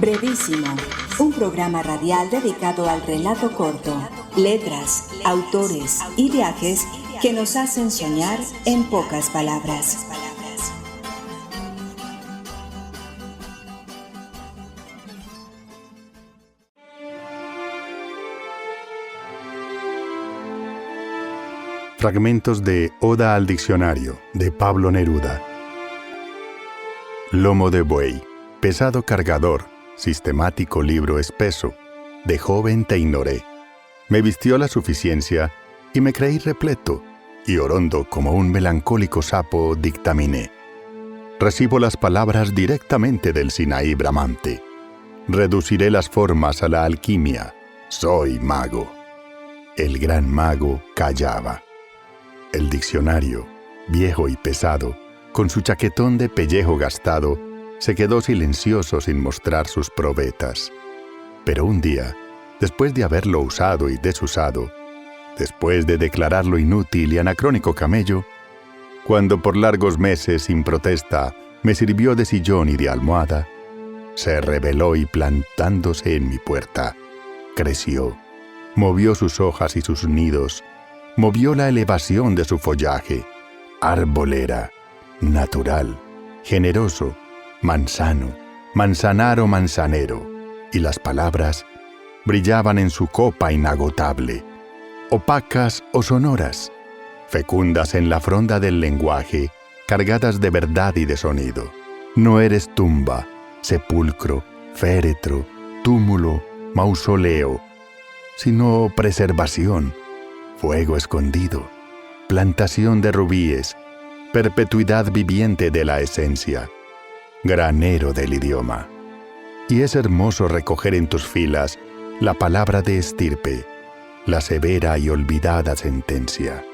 Brevísimo, un programa radial dedicado al relato corto, letras, autores y viajes que nos hacen soñar en pocas palabras. Fragmentos de Oda al Diccionario, de Pablo Neruda. Lomo de buey, pesado cargador, sistemático libro espeso, de joven te ignoré. Me vistió la suficiencia y me creí repleto, y orondo como un melancólico sapo dictaminé. Recibo las palabras directamente del Sinaí bramante. Reduciré las formas a la alquimia. Soy mago. El gran mago callaba. El diccionario, viejo y pesado, con su chaquetón de pellejo gastado, se quedó silencioso sin mostrar sus probetas. Pero un día, después de haberlo usado y desusado, después de declararlo inútil y anacrónico camello, cuando por largos meses sin protesta me sirvió de sillón y de almohada, se rebeló y plantándose en mi puerta, creció, movió sus hojas y sus nidos, movió la elevación de su follaje, arbolera, natural, generoso, manzano, manzanaro, manzanero, y las palabras brillaban en su copa inagotable, opacas o sonoras, fecundas en la fronda del lenguaje, cargadas de verdad y de sonido. No eres tumba, sepulcro, féretro, túmulo, mausoleo, sino preservación, fuego escondido, plantación de rubíes, perpetuidad viviente de la esencia, granero del idioma. Y es hermoso recoger en tus filas la palabra de estirpe, la severa y olvidada sentencia,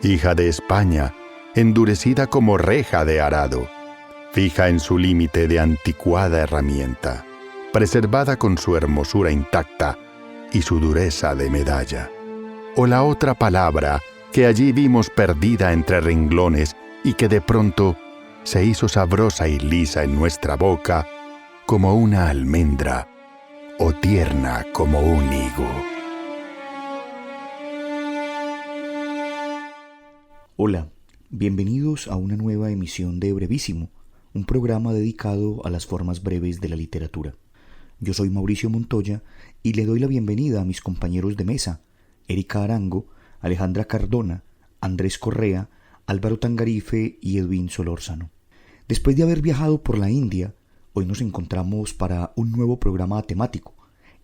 hija de España, endurecida como reja de arado, fija en su límite de anticuada herramienta, preservada con su hermosura intacta y su dureza de medalla. O la otra palabra que allí vimos perdida entre renglones y que de pronto se hizo sabrosa y lisa en nuestra boca como una almendra o tierna como un higo. Hola, bienvenidos a una nueva emisión de Brevísimo, un programa dedicado a las formas breves de la literatura. Yo soy Mauricio Montoya y le doy la bienvenida a mis compañeros de mesa, Erika Arango, Alejandra Cardona, Andrés Correa, Álvaro Tangarife y Edwin Solórzano. Después de haber viajado por la India, hoy nos encontramos para un nuevo programa temático,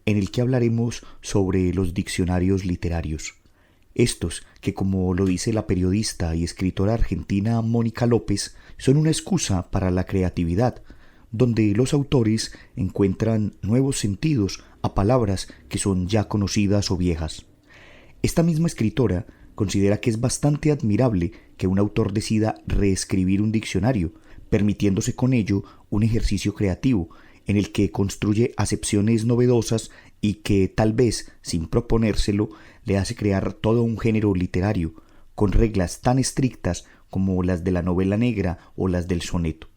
en el que hablaremos sobre los diccionarios literarios. Estos, que como lo dice la periodista y escritora argentina Mónica López, son una excusa para la creatividad, donde los autores encuentran nuevos sentidos a palabras que son ya conocidas o viejas. Esta misma escritora considera que es bastante admirable que un autor decida reescribir un diccionario, permitiéndose con ello un ejercicio creativo en el que construye acepciones novedosas y que tal vez, sin proponérselo, le hace crear todo un género literario, con reglas tan estrictas como las de la novela negra o las del soneto.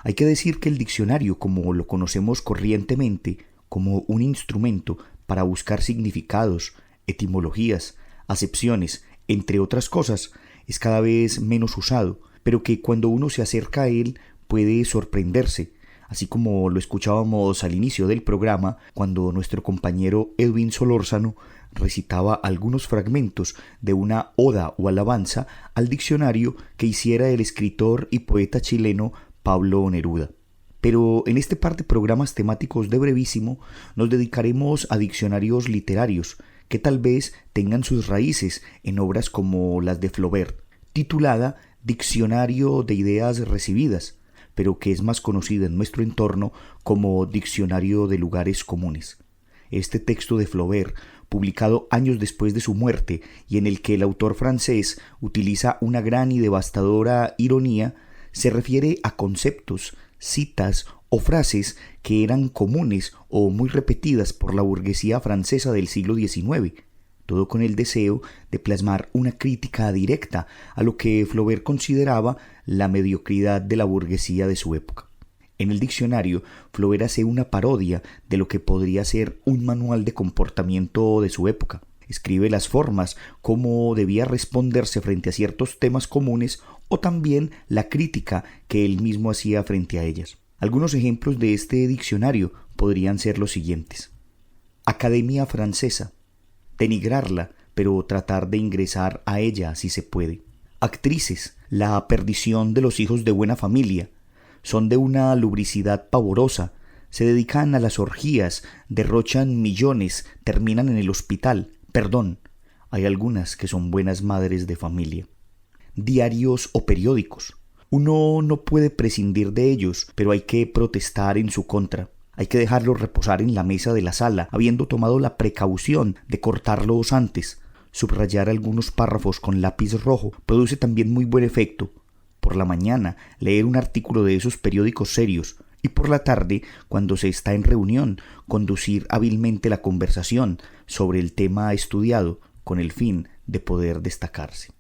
Hay que decir que el diccionario, como lo conocemos corrientemente, como un instrumento para buscar significados, etimologías, acepciones, entre otras cosas, es cada vez menos usado, pero que cuando uno se acerca a él puede sorprenderse, así como lo escuchábamos al inicio del programa cuando nuestro compañero Edwin Solórzano recitaba algunos fragmentos de una oda o alabanza al diccionario que hiciera el escritor y poeta chileno Pablo Neruda. Pero en este par de programas temáticos de Brevísimo nos dedicaremos a diccionarios literarios que tal vez tengan sus raíces en obras como las de Flaubert, titulada Diccionario de Ideas Recibidas, pero que es más conocida en nuestro entorno como Diccionario de Lugares Comunes. Este texto de Flaubert, publicado años después de su muerte y en el que el autor francés utiliza una gran y devastadora ironía, se refiere a conceptos, citas o frases que eran comunes o muy repetidas por la burguesía francesa del siglo XIX, todo con el deseo de plasmar una crítica directa a lo que Flaubert consideraba la mediocridad de la burguesía de su época. En el diccionario, Flaubert hace una parodia de lo que podría ser un manual de comportamiento de su época. Escribe las formas, cómo debía responderse frente a ciertos temas comunes o también la crítica que él mismo hacía frente a ellas. Algunos ejemplos de este diccionario podrían ser los siguientes. Academia Francesa. Denigrarla, pero tratar de ingresar a ella si se puede. Actrices. La perdición de los hijos de buena familia. Son de una lubricidad pavorosa, se dedican a las orgías, derrochan millones, terminan en el hospital. Perdón, hay algunas que son buenas madres de familia. Diarios o periódicos. Uno no puede prescindir de ellos, pero hay que protestar en su contra. Hay que dejarlos reposar en la mesa de la sala, habiendo tomado la precaución de cortarlos antes. Subrayar algunos párrafos con lápiz rojo produce también muy buen efecto. Por la mañana, leer un artículo de esos periódicos serios y por la tarde, cuando se está en reunión, conducir hábilmente la conversación sobre el tema estudiado con el fin de poder destacarse.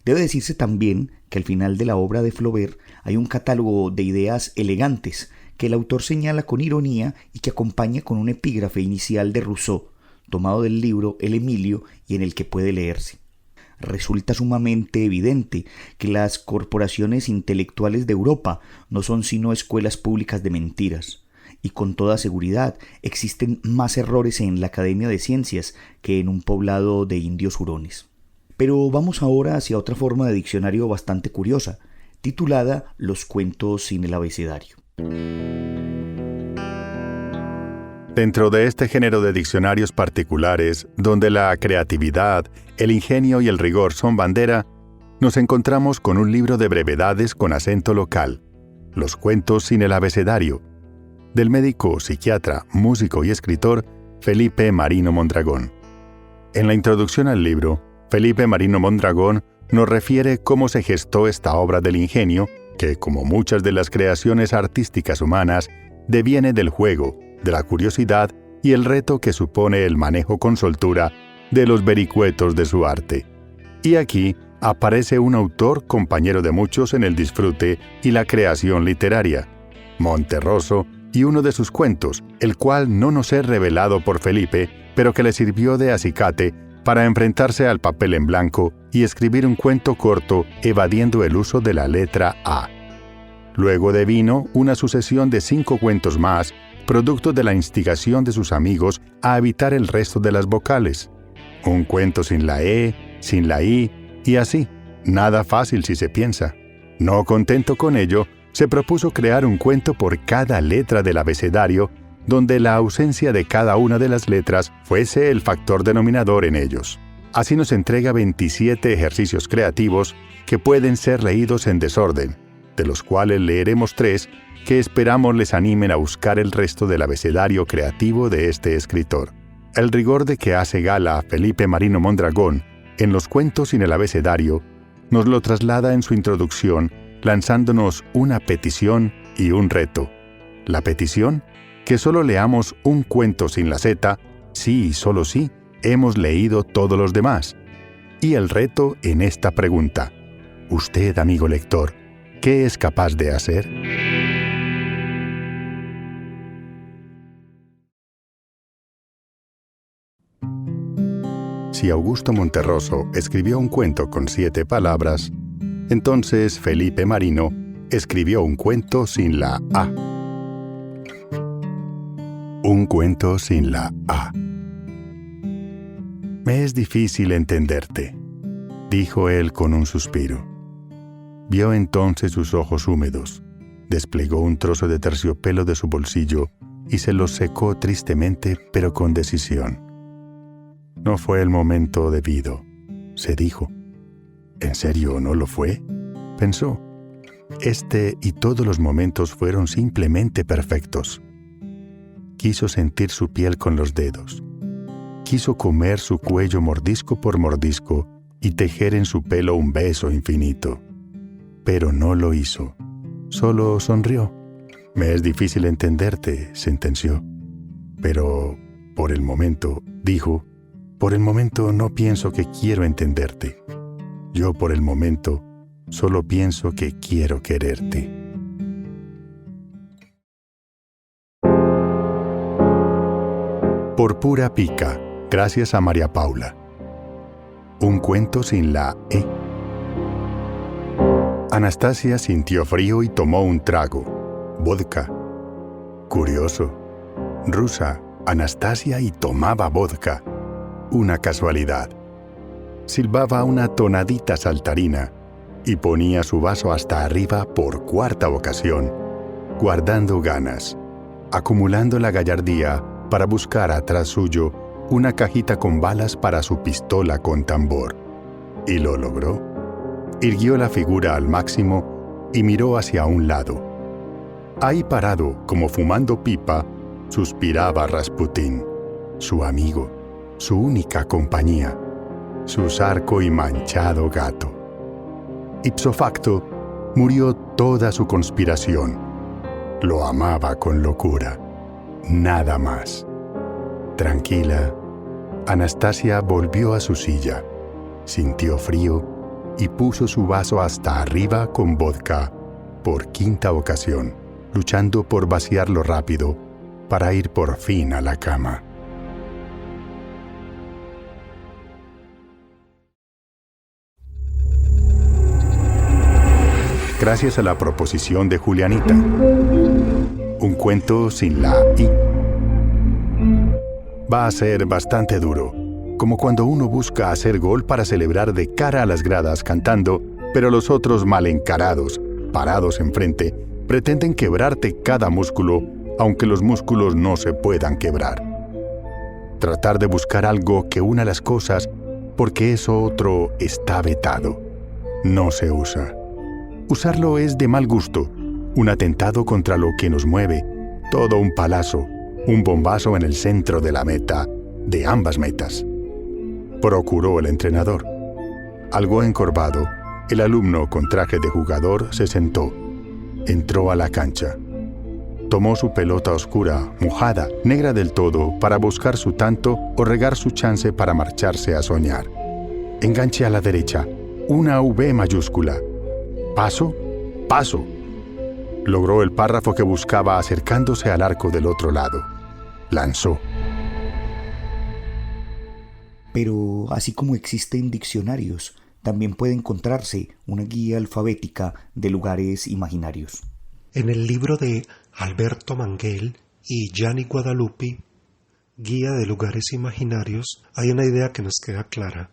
Debe decirse también que al final de la obra de Flaubert hay un catálogo de ideas elegantes que el autor señala con ironía y que acompaña con un epígrafe inicial de Rousseau, tomado del libro El Emilio y en el que puede leerse. Resulta sumamente evidente que las corporaciones intelectuales de Europa no son sino escuelas públicas de mentiras, y con toda seguridad existen más errores en la Academia de Ciencias que en un poblado de indios hurones. Pero vamos ahora hacia otra forma de diccionario bastante curiosa, titulada Los cuentos sin el abecedario. Dentro de este género de diccionarios particulares, donde la creatividad, el ingenio y el rigor son bandera, nos encontramos con un libro de brevedades con acento local, Los cuentos sin el abecedario, del médico, psiquiatra, músico y escritor Felipe Marino Mondragón. En la introducción al libro, Felipe Marino Mondragón nos refiere cómo se gestó esta obra del ingenio, que, como muchas de las creaciones artísticas humanas, deviene del juego, de la curiosidad y el reto que supone el manejo con soltura de los vericuetos de su arte. Y aquí aparece un autor compañero de muchos en el disfrute y la creación literaria, Monterroso, y uno de sus cuentos, el cual no nos es revelado por Felipe, pero que le sirvió de acicate para enfrentarse al papel en blanco y escribir un cuento corto evadiendo el uso de la letra A. Luego devino una sucesión de 5 cuentos más, producto de la instigación de sus amigos a evitar el resto de las vocales. Un cuento sin la E, sin la I, y así. Nada fácil si se piensa. No contento con ello, se propuso crear un cuento por cada letra del abecedario, donde la ausencia de cada una de las letras fuese el factor denominador en ellos. Así nos entrega 27 ejercicios creativos que pueden ser leídos en desorden, de los cuales leeremos 3 que esperamos les animen a buscar el resto del abecedario creativo de este escritor. El rigor de que hace gala Felipe Marino Mondragón en Los cuentos sin el abecedario nos lo traslada en su introducción, lanzándonos una petición y un reto. La petición, que solo leamos un cuento sin la Z, sí y solo sí, hemos leído todos los demás. Y el reto en esta pregunta: usted, amigo lector, ¿qué es capaz de hacer? Si Augusto Monterroso escribió un cuento con 7 palabras, entonces Felipe Marino escribió un cuento sin la A. Un cuento sin la A. Me es difícil entenderte, dijo él con un suspiro. Vio entonces sus ojos húmedos, desplegó un trozo de terciopelo de su bolsillo y se los secó tristemente, pero con decisión. No fue el momento debido, se dijo. ¿En serio no lo fue? Pensó. Este y todos los momentos fueron simplemente perfectos. Quiso sentir su piel con los dedos. Quiso comer su cuello mordisco por mordisco y tejer en su pelo un beso infinito. Pero no lo hizo. Solo sonrió. Me es difícil entenderte, sentenció. Pero, por el momento, dijo, por el momento no pienso que quiero entenderte. Yo por el momento solo pienso que quiero quererte. Por pura pica, gracias a María Paula. Un cuento sin la E. Anastasia sintió frío y tomó un trago. Vodka. Curioso. Rusa, Anastasia, y tomaba vodka. Una casualidad. Silbaba una tonadita saltarina y ponía su vaso hasta arriba por cuarta ocasión, guardando ganas, acumulando la gallardía para buscar atrás suyo una cajita con balas para su pistola con tambor. Y lo logró. Irguió la figura al máximo y miró hacia un lado. Ahí parado, como fumando pipa, suspiraba Rasputín, su amigo, su única compañía, su zarco y manchado gato. Ipso facto, murió toda su conspiración. Lo amaba con locura. Nada más. Tranquila, Anastasia volvió a su silla, sintió frío y puso su vaso hasta arriba con vodka por quinta ocasión, luchando por vaciarlo rápido para ir por fin a la cama. Gracias a la proposición de Julianita. Un cuento sin la I. Va a ser bastante duro, como cuando uno busca hacer gol para celebrar de cara a las gradas cantando, pero los otros mal encarados, parados enfrente, pretenden quebrarte cada músculo, aunque los músculos no se puedan quebrar. Tratar de buscar algo que una las cosas, porque eso otro está vetado. No se usa. Usarlo es de mal gusto, un atentado contra lo que nos mueve, todo un palazo, un bombazo en el centro de la meta, de ambas metas. Procuró el entrenador. Algo encorvado, el alumno con traje de jugador se sentó. Entró a la cancha. Tomó su pelota oscura, mojada, negra del todo, para buscar su tanto o regar su chance para marcharse a soñar. Enganche a la derecha, una V mayúscula. Paso, paso. Logró el párrafo que buscaba acercándose al arco del otro lado. Lanzó. Pero así como existen diccionarios, también puede encontrarse una guía alfabética de lugares imaginarios. En el libro de Alberto Manguel y Gianni Guadalupi, Guía de lugares imaginarios, hay una idea que nos queda clara.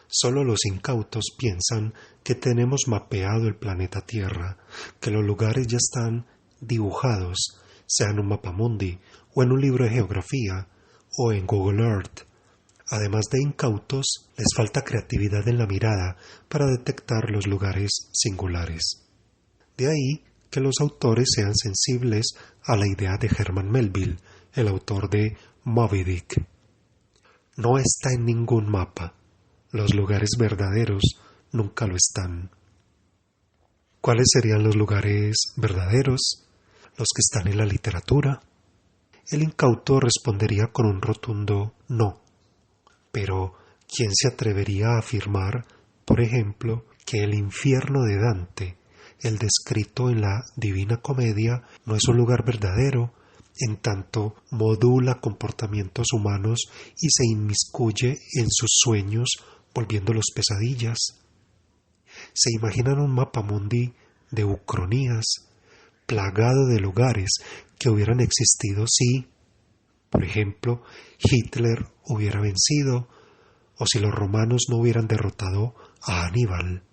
Solo los incautos piensan que tenemos mapeado el planeta Tierra, que los lugares ya están dibujados, sea en un mapamundi, o en un libro de geografía, o en Google Earth. Además de incautos, les falta creatividad en la mirada para detectar los lugares singulares. De ahí que los autores sean sensibles a la idea de Herman Melville, el autor de Moby Dick. No está en ningún mapa. Los lugares verdaderos nunca lo están. ¿Cuáles serían los lugares verdaderos? Los que están en la literatura. El incauto respondería con un rotundo no. Pero, ¿quién se atrevería a afirmar, por ejemplo, que el infierno de Dante, el descrito en la Divina Comedia, no es un lugar verdadero, en tanto modula comportamientos humanos y se inmiscuye en sus sueños, volviéndolos pesadillas? ¿Se imaginan un mapamundi de ucronías, plagado de lugares que hubieran existido si, por ejemplo, Hitler hubiera vencido o si los romanos no hubieran derrotado a Aníbal?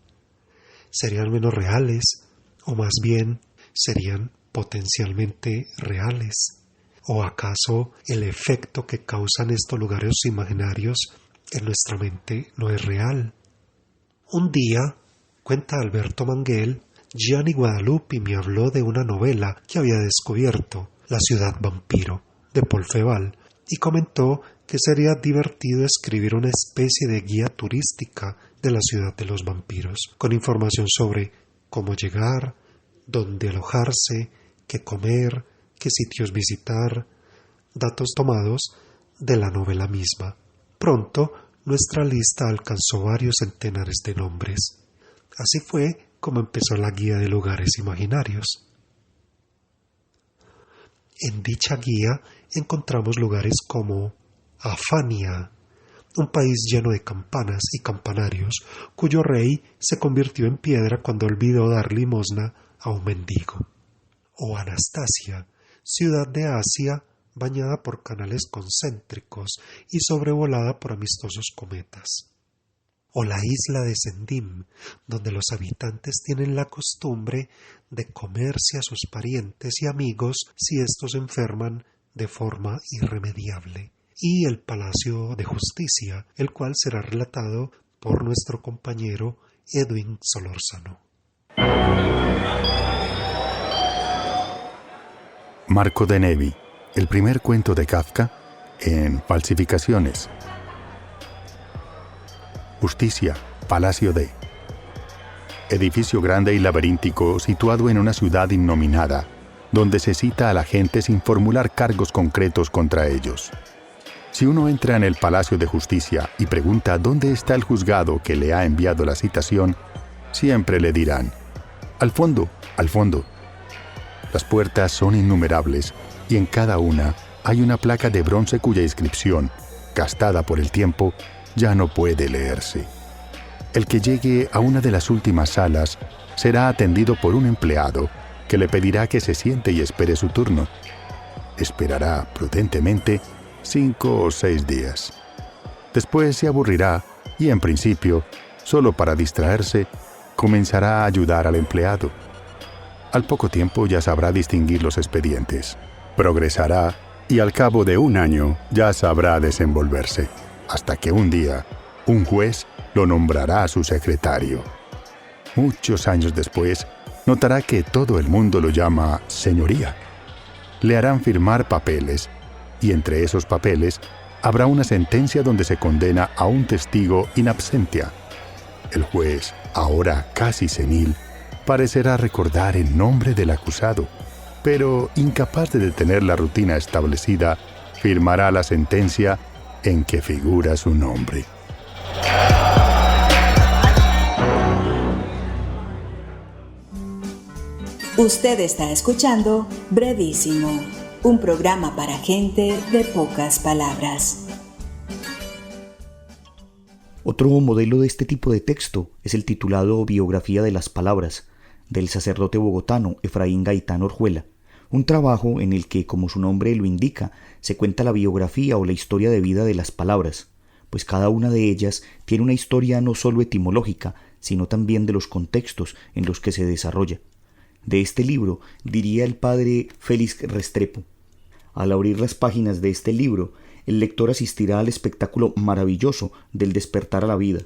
¿Serían menos reales o más bien serían potencialmente reales? ¿O acaso el efecto que causan estos lugares imaginarios en nuestra mente no es real? Un día, cuenta Alberto Manguel, Gianni Guadalupi me habló de una novela que había descubierto, La ciudad vampiro, de Paul Feval, y comentó que sería divertido escribir una especie de guía turística de la ciudad de los vampiros, con información sobre cómo llegar, dónde alojarse, qué comer, qué sitios visitar, datos tomados de la novela misma. Pronto, nuestra lista alcanzó varios centenares de nombres. Así fue como empezó la guía de lugares imaginarios. En dicha guía encontramos lugares como a Fania, un país lleno de campanas y campanarios, cuyo rey se convirtió en piedra cuando olvidó dar limosna a un mendigo. O Anastasia, ciudad de Asia, bañada por canales concéntricos y sobrevolada por amistosos cometas. O la isla de Sendim, donde los habitantes tienen la costumbre de comerse a sus parientes y amigos si éstos enferman de forma irremediable. Y el Palacio de Justicia, el cual será relatado por nuestro compañero Edwin Solórzano. Marco de Nevi, el primer cuento de Kafka en Falsificaciones. Justicia, Palacio de. Edificio grande y laberíntico situado en una ciudad innominada, donde se cita a la gente sin formular cargos concretos contra ellos. Si uno entra en el Palacio de Justicia y pregunta dónde está el juzgado que le ha enviado la citación, siempre le dirán: al fondo, al fondo. Las puertas son innumerables y en cada una hay una placa de bronce cuya inscripción, gastada por el tiempo, ya no puede leerse. El que llegue a una de las últimas salas será atendido por un empleado que le pedirá que se siente y espere su turno. Esperará prudentemente 5 o 6 días. Después se aburrirá y, en principio, solo para distraerse, comenzará a ayudar al empleado. Al poco tiempo ya sabrá distinguir los expedientes. Progresará y al cabo de 1 año ya sabrá desenvolverse, hasta que un día un juez lo nombrará su secretario. Muchos años después, notará que todo el mundo lo llama señoría. Le harán firmar papeles y entre esos papeles habrá una sentencia donde se condena a un testigo in absentia. El juez, ahora casi senil, parecerá recordar el nombre del acusado, pero incapaz de detener la rutina establecida, firmará la sentencia en que figura su nombre. Usted está escuchando Brevísimo, un programa para gente de pocas palabras. Otro modelo de este tipo de texto es el titulado Biografía de las Palabras, del sacerdote bogotano Efraín Gaitán Orjuela, un trabajo en el que, como su nombre lo indica, se cuenta la biografía o la historia de vida de las palabras, pues cada una de ellas tiene una historia no solo etimológica, sino también de los contextos en los que se desarrolla. De este libro diría el padre Félix Restrepo: al abrir las páginas de este libro, el lector asistirá al espectáculo maravilloso del despertar a la vida,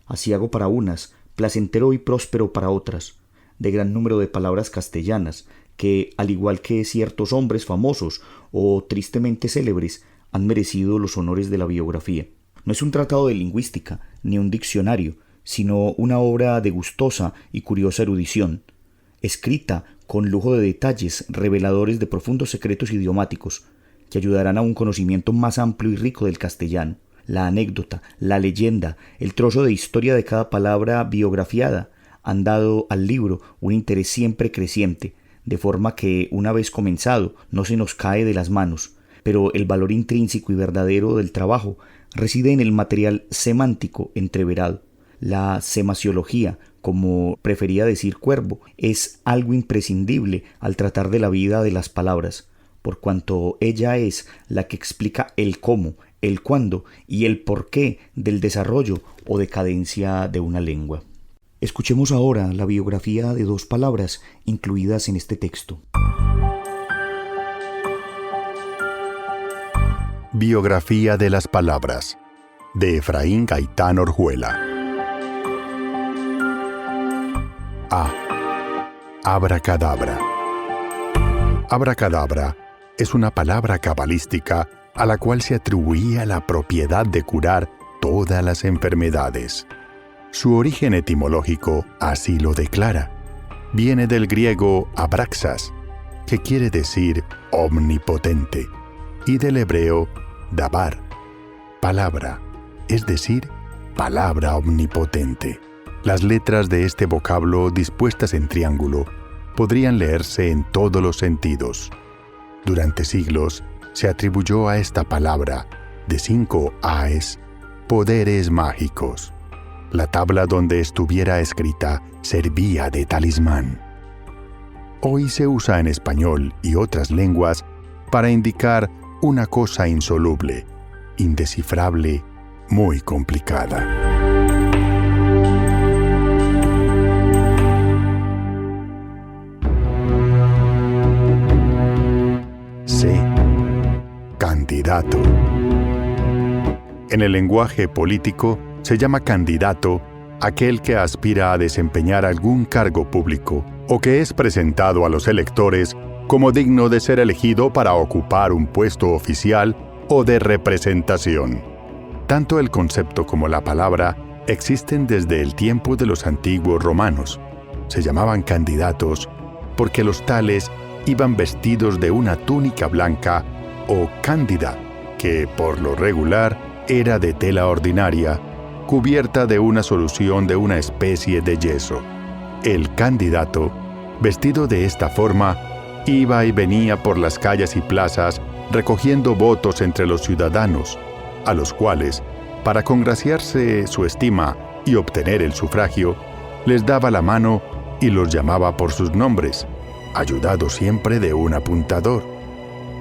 aciago para unas, placentero y próspero para otras, de gran número de palabras castellanas que, al igual que ciertos hombres famosos o tristemente célebres, han merecido los honores de la biografía. No es un tratado de lingüística, ni un diccionario, sino una obra de gustosa y curiosa erudición, escrita con lujo de detalles reveladores de profundos secretos idiomáticos, que ayudarán a un conocimiento más amplio y rico del castellano. La anécdota, la leyenda, el trozo de historia de cada palabra biografiada han dado al libro un interés siempre creciente, de forma que, una vez comenzado, no se nos cae de las manos, pero el valor intrínseco y verdadero del trabajo reside en el material semántico entreverado. La semasiología, como prefería decir Cuervo, es algo imprescindible al tratar de la vida de las palabras, por cuanto ella es la que explica el cómo, el cuándo y el porqué del desarrollo o decadencia de una lengua. Escuchemos ahora la biografía de 2 palabras incluidas en este texto. Biografía de las palabras, de Efraín Gaitán Orjuela. A. Abracadabra. Abracadabra es una palabra cabalística a la cual se atribuía la propiedad de curar todas las enfermedades. Su origen etimológico así lo declara. Viene del griego abraxas, que quiere decir omnipotente, y del hebreo dabar, palabra, es decir, palabra omnipotente. Las letras de este vocablo dispuestas en triángulo podrían leerse en todos los sentidos. Durante siglos se atribuyó a esta palabra de 5 AES, poderes mágicos. La tabla donde estuviera escrita servía de talismán. Hoy se usa en español y otras lenguas para indicar una cosa insoluble, indescifrable, muy complicada. C. Candidato. En el lenguaje político se llama candidato aquel que aspira a desempeñar algún cargo público o que es presentado a los electores como digno de ser elegido para ocupar un puesto oficial o de representación. Tanto el concepto como la palabra existen desde el tiempo de los antiguos romanos. Se llamaban candidatos porque los tales iban vestidos de una túnica blanca o cándida, que por lo regular era de tela ordinaria, cubierta de una solución de una especie de yeso. El candidato, vestido de esta forma, iba y venía por las calles y plazas recogiendo votos entre los ciudadanos, a los cuales, para congraciarse su estima y obtener el sufragio, les daba la mano y los llamaba por sus nombres, ayudado siempre de un apuntador.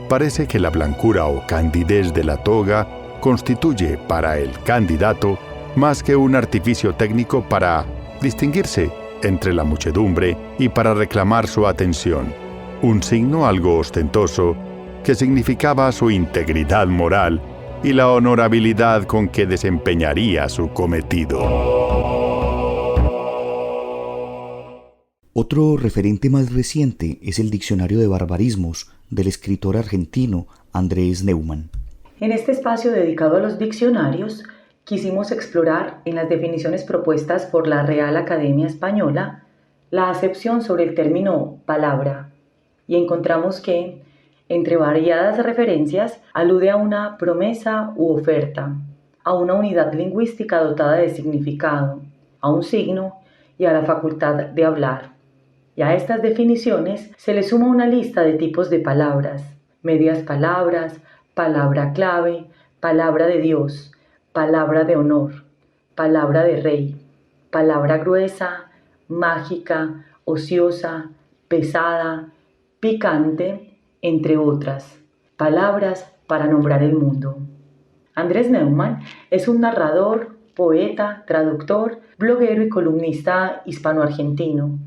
Parece que la blancura o candidez de la toga constituye para el candidato más que un artificio técnico para distinguirse entre la muchedumbre y para reclamar su atención, un signo algo ostentoso que significaba su integridad moral y la honorabilidad con que desempeñaría su cometido. Otro referente más reciente es el Diccionario de Barbarismos del escritor argentino Andrés Neumann. En este espacio dedicado a los diccionarios, quisimos explorar en las definiciones propuestas por la Real Academia Española la acepción sobre el término palabra, y encontramos que, entre variadas referencias, alude a una promesa u oferta, a una unidad lingüística dotada de significado, a un signo y a la facultad de hablar. Y a estas definiciones se le suma una lista de tipos de palabras: medias palabras, palabra clave, palabra de Dios, palabra de honor, palabra de rey, palabra gruesa, mágica, ociosa, pesada, picante, entre otras, palabras para nombrar el mundo. Andrés Neumann es un narrador, poeta, traductor, bloguero y columnista hispano-argentino.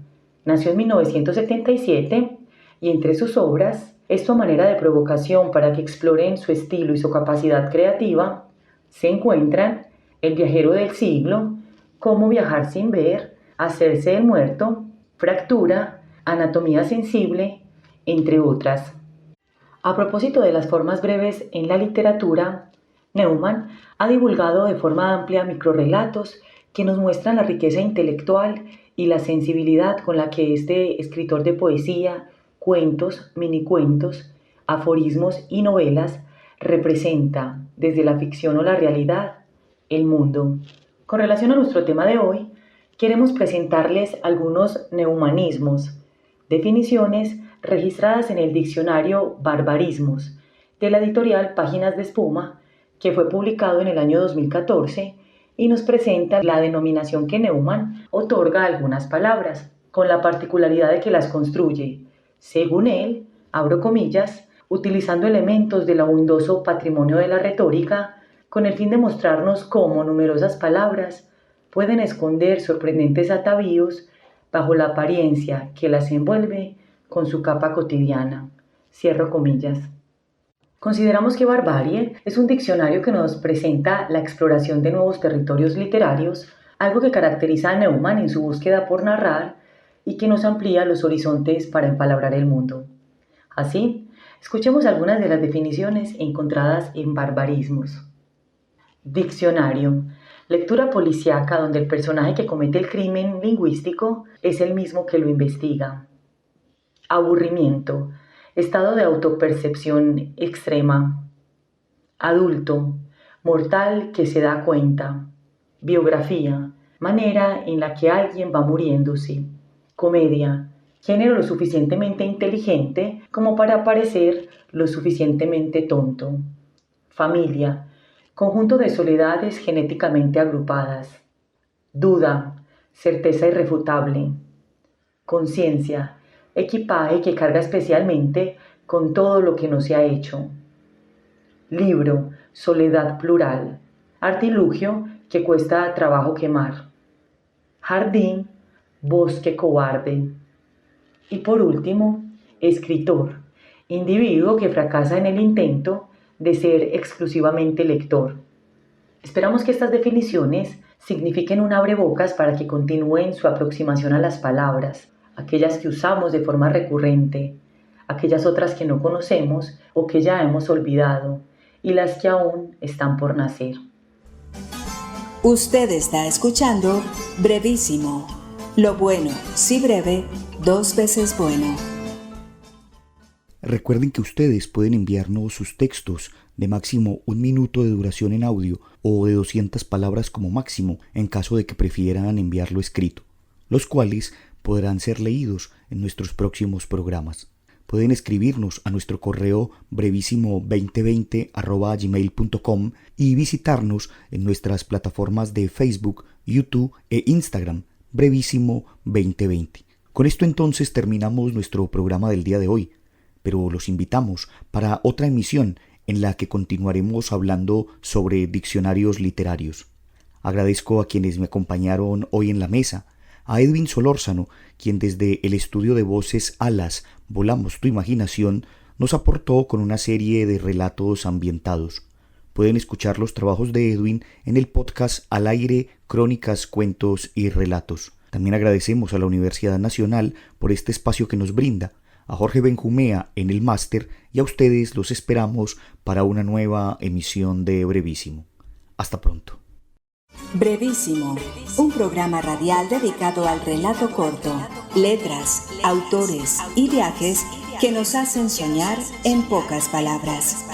Nació en 1977 y entre sus obras es su manera de provocación para que exploren su estilo y su capacidad creativa. Se encuentran El viajero del siglo, Cómo viajar sin ver, Hacerse el muerto, Fractura, Anatomía sensible, entre otras. A propósito de las formas breves en la literatura, Neumann ha divulgado de forma amplia microrrelatos que nos muestran la riqueza intelectual y la sensibilidad con la que este escritor de poesía, cuentos, minicuentos, aforismos y novelas representa, desde la ficción o la realidad, el mundo. Con relación a nuestro tema de hoy, queremos presentarles algunos neumanismos, definiciones registradas en el diccionario Barbarismos, de la editorial Páginas de Espuma, que fue publicado en el año 2014 y nos presenta la denominación que Neumann otorga a algunas palabras, con la particularidad de que las construye, según él, abro comillas, utilizando elementos del abundoso patrimonio de la retórica, con el fin de mostrarnos cómo numerosas palabras pueden esconder sorprendentes atavíos bajo la apariencia que las envuelve con su capa cotidiana. Cierro comillas. Consideramos que Barbarie es un diccionario que nos presenta la exploración de nuevos territorios literarios, algo que caracteriza a Neumann en su búsqueda por narrar y que nos amplía los horizontes para empalabrar el mundo. Así, escuchemos algunas de las definiciones encontradas en Barbarismos. Diccionario: lectura policíaca donde el personaje que comete el crimen lingüístico es el mismo que lo investiga. Aburrimiento: estado de autopercepción extrema. Adulto: mortal que se da cuenta. Biografía: manera en la que alguien va muriéndose. Comedia: género lo suficientemente inteligente como para parecer lo suficientemente tonto. Familia: conjunto de soledades genéticamente agrupadas. Duda, certeza irrefutable. Conciencia, equipaje que carga especialmente con todo lo que no se ha hecho. Libro, soledad plural. Artilugio que cuesta trabajo quemar. Jardín, bosque cobarde. Y por último, escritor, individuo que fracasa en el intento de ser exclusivamente lector. Esperamos que estas definiciones signifiquen un abrebocas para que continúen su aproximación a las palabras, aquellas que usamos de forma recurrente, aquellas otras que no conocemos o que ya hemos olvidado, y las que aún están por nacer. Usted está escuchando Brevísimo. Lo bueno, si breve, 2 veces bueno. Recuerden que ustedes pueden enviarnos sus textos de máximo 1 minuto de duración en audio o de 200 palabras como máximo en caso de que prefieran enviarlo escrito, los cuales podrán ser leídos en nuestros próximos programas. Pueden escribirnos a nuestro correo brevísimo2020@gmail.com y visitarnos en nuestras plataformas de Facebook, YouTube e Instagram, Brevísimo 2020. Con esto entonces terminamos nuestro programa del día de hoy, pero los invitamos para otra emisión en la que continuaremos hablando sobre diccionarios literarios. Agradezco a quienes me acompañaron hoy en la mesa, a Edwin Solórzano, quien desde el estudio de voces Alas, Volamos tu imaginación, nos aportó con una serie de relatos ambientados. Pueden escuchar los trabajos de Edwin en el podcast Al Aire, Crónicas, Cuentos y Relatos. También agradecemos a la Universidad Nacional por este espacio que nos brinda, a Jorge Benjumea en el máster y a ustedes los esperamos para una nueva emisión de Brevísimo. Hasta pronto. Brevísimo, un programa radial dedicado al relato corto, letras, autores y viajes que nos hacen soñar en pocas palabras.